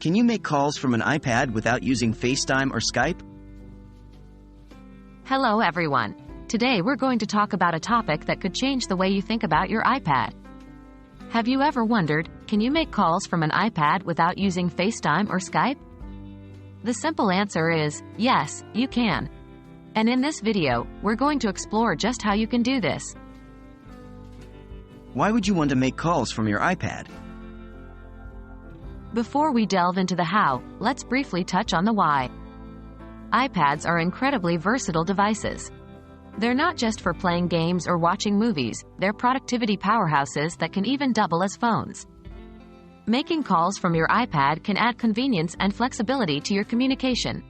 Can you make calls from an iPad without using FaceTime or Skype? Hello everyone. Today we're going to talk about a topic that could change the way you think about your iPad. Have you ever wondered, can you make calls from an iPad without using FaceTime or Skype? The simple answer is, yes, you can. And in this video, we're going to explore just how you can do this. Why would you want to make calls from your iPad? Before we delve into the how, let's briefly touch on the why. iPads are incredibly versatile devices. They're not just for playing games or watching movies, they're productivity powerhouses that can even double as phones. Making calls from your iPad can add convenience and flexibility to your communication.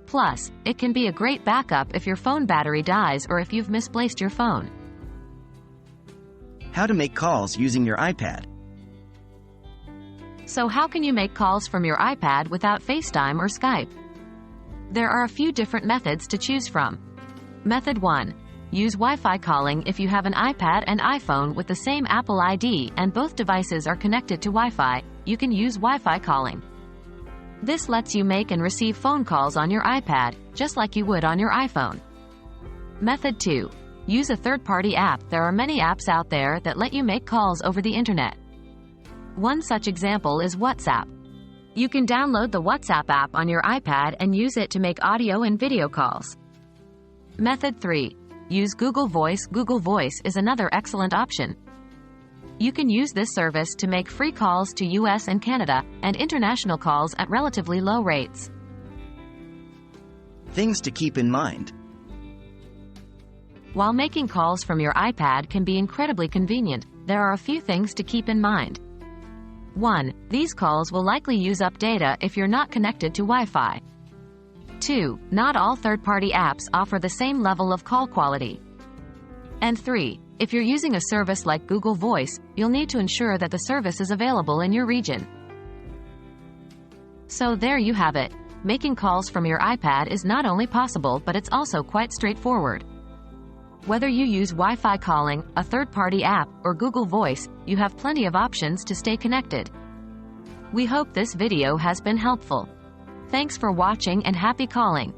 Plus, it can be a great backup if your phone battery dies or if you've misplaced your phone. How to make calls using your iPad. So how can you make calls from your iPad without FaceTime or Skype? There are a few different methods to choose from. Method 1. Use Wi-Fi calling if you have an iPad and iPhone with the same Apple ID and both devices are connected to Wi-Fi, you can use Wi-Fi calling. This lets you make and receive phone calls on your iPad, just like you would on your iPhone. Method 2. Use a third-party app. There are many apps out there that let you make calls over the internet. One such example is WhatsApp. You can download the WhatsApp app on your iPad and use it to make audio and video calls. Method 3. Use Google Voice. Google Voice is another excellent option. You can use this service to make free calls to US and Canada, and international calls at relatively low rates. Things to keep in mind. While making calls from your iPad can be incredibly convenient, there are a few things to keep in mind. 1. These calls will likely use up data if you're not connected to Wi-Fi. 2. Not all third-party apps offer the same level of call quality. And 3. If you're using a service like Google Voice, you'll need to ensure that the service is available in your region. So there you have it. Making calls from your iPad is not only possible, but it's also quite straightforward. Whether you use Wi-Fi calling, a third-party app, or Google Voice, you have plenty of options to stay connected. We hope this video has been helpful. Thanks for watching and happy calling!